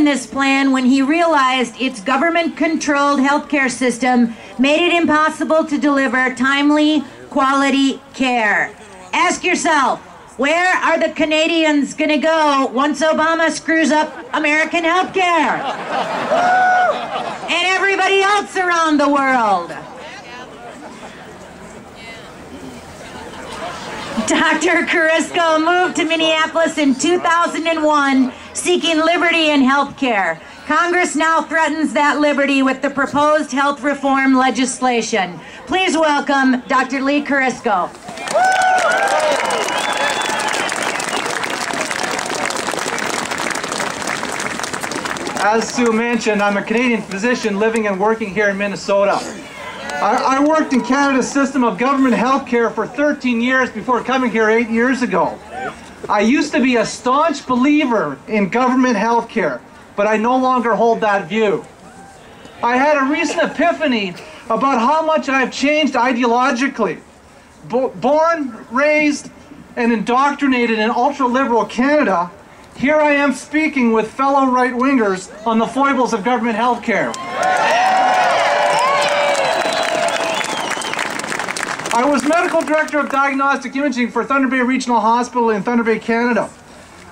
this plan when he realized its government-controlled healthcare system made it impossible to deliver timely, quality care. Ask yourself, where are the Canadians going to go once Obama screws up American healthcare? And everybody else around the world. Dr. Kurisko moved to Minneapolis in 2001 seeking liberty in healthcare. Congress now threatens that liberty with the proposed health reform legislation. Please welcome Dr. Lee Kurisko. As Sue mentioned, I'm a Canadian physician living and working here in Minnesota. I worked in Canada's system of government health care for 13 years before coming here 8 years ago. I used to be a staunch believer in government health care, but I no longer hold that view. I had a recent epiphany about how much I've changed ideologically. Born, raised, and indoctrinated in ultra-liberal Canada, here I am speaking with fellow right-wingers on the foibles of government health care. I was medical director of diagnostic imaging for Thunder Bay Regional Hospital in Thunder Bay, Canada.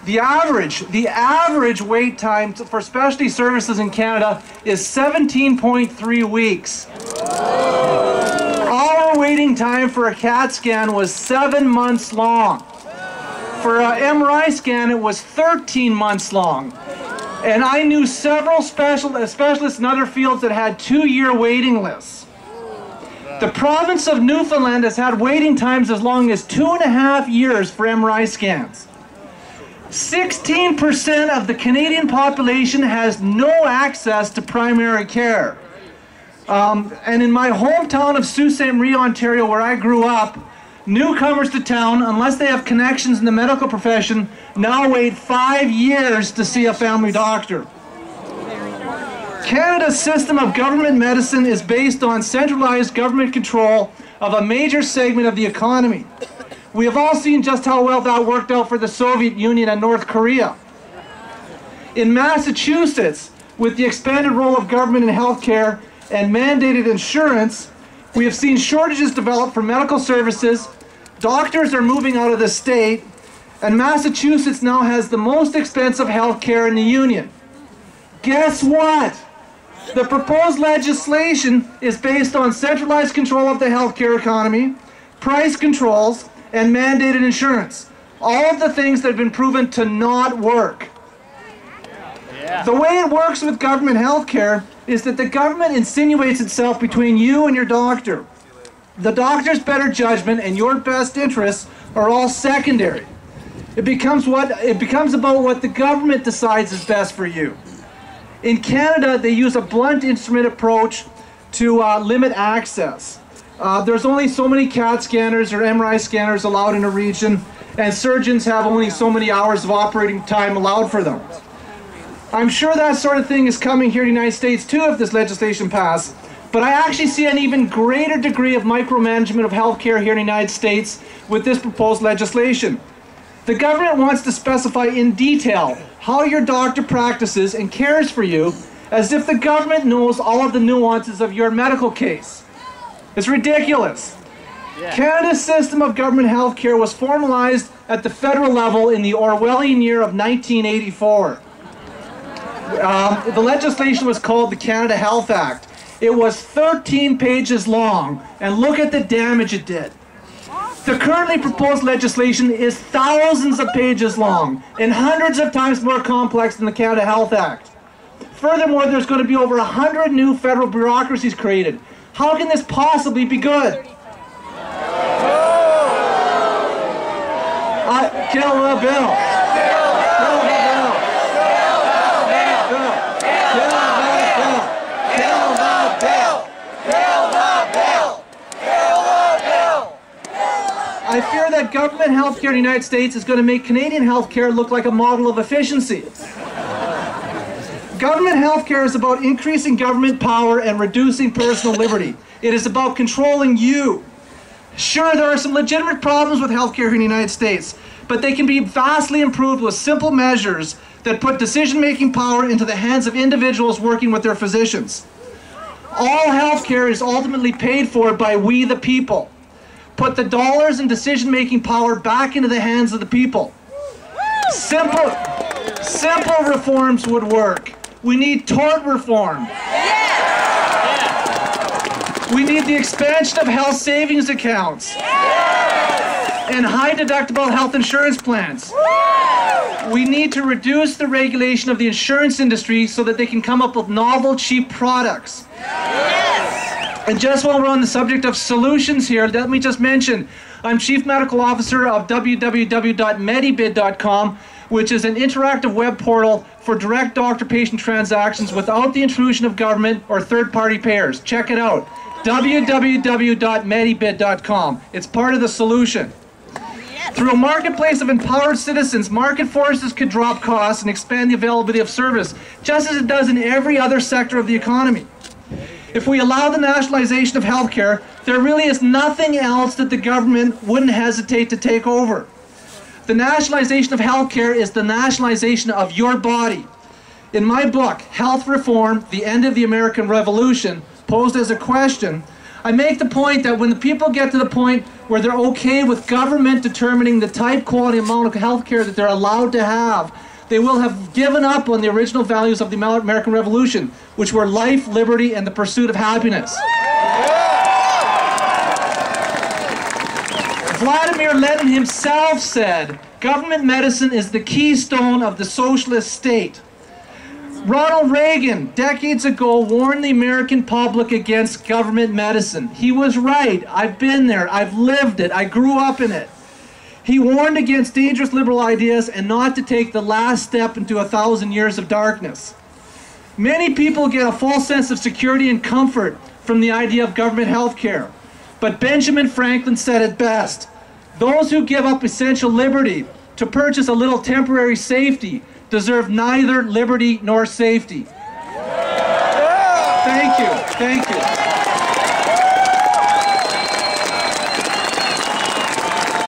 The average wait time for specialty services in Canada is 17.3 weeks. Our waiting time for a CAT scan was 7 months long. For an MRI scan, it was 13 months long. And I knew several specialists in other fields that had 2-year waiting lists. The province of Newfoundland has had waiting times as long as 2.5 years for MRI scans. 16% of the Canadian population has no access to primary care. And in my hometown of Sault Ste. Marie, Ontario, where I grew up, newcomers to town, unless they have connections in the medical profession, now wait 5 years to see a family doctor. Canada's system of government medicine is based on centralized government control of a major segment of the economy. We have all seen just how well that worked out for the Soviet Union and North Korea. In Massachusetts, with the expanded role of government in healthcare and mandated insurance, we have seen shortages develop for medical services. Doctors are moving out of the state, and Massachusetts now has the most expensive health care in the Union. Guess what? The proposed legislation is based on centralized control of the healthcare economy, price controls, and mandated insurance. All of the things that have been proven to not work. The way it works with government healthcare is that the government insinuates itself between you and your doctor. The doctor's better judgment and your best interests are all secondary. It becomes about what the government decides is best for you. In Canada, they use a blunt instrument approach to limit access. There's only so many CAT scanners or MRI scanners allowed in a region, and surgeons have only so many hours of operating time allowed for them. I'm sure that sort of thing is coming here in the United States too if this legislation passes, but I actually see an even greater degree of micromanagement of healthcare here in the United States with this proposed legislation. The government wants to specify in detail how your doctor practices and cares for you, as if the government knows all of the nuances of your medical case. It's ridiculous. Canada's system of government health care was formalized at the federal level in the Orwellian year of 1984. The legislation was called the Canada Health Act. It was 13 pages long, and look at the damage it did. The currently proposed legislation is thousands of pages long and hundreds of times more complex than the Canada Health Act. Furthermore, there's going to be over 100 new federal bureaucracies created. How can this possibly be good? Kill the bill. I fear that government health care in the United States is going to make Canadian health care look like a model of efficiency. Government health care is about increasing government power and reducing personal liberty. It is about controlling you. Sure, there are some legitimate problems with health care in the United States, but they can be vastly improved with simple measures that put decision-making power into the hands of individuals working with their physicians. All healthcare is ultimately paid for by we the people. Put the dollars and decision-making power back into the hands of the people. Simple reforms would work. We need tort reform. We need the expansion of health savings accounts and high deductible health insurance plans. We need to reduce the regulation of the insurance industry so that they can come up with novel, cheap products. And just while we're on the subject of solutions here, let me just mention, I'm Chief Medical Officer of www.medibid.com, which is an interactive web portal for direct doctor-patient transactions without the intrusion of government or third-party payers. Check it out, www.medibid.com. It's part of the solution. Through a marketplace of empowered citizens, market forces could drop costs and expand the availability of service, just as it does in every other sector of the economy. If we allow the nationalization of healthcare, there really is nothing else that the government wouldn't hesitate to take over. The nationalization of healthcare is the nationalization of your body. In my book, Health Reform, The End of the American Revolution, posed as a question, I make the point that when the people get to the point where they're okay with government determining the type, quality, amount of healthcare that they're allowed to have, they will have given up on the original values of the American Revolution, which were life, liberty, and the pursuit of happiness. Vladimir Lenin himself said, government medicine is the keystone of the socialist state. Ronald Reagan, decades ago, warned the American public against government medicine. He was right. I've been there. I've lived it. I grew up in it. He warned against dangerous liberal ideas and not to take the last step into 1,000 years of darkness. Many people get a false sense of security and comfort from the idea of government health care. But Benjamin Franklin said it best. Those who give up essential liberty to purchase a little temporary safety deserve neither liberty nor safety. Thank you. Thank you.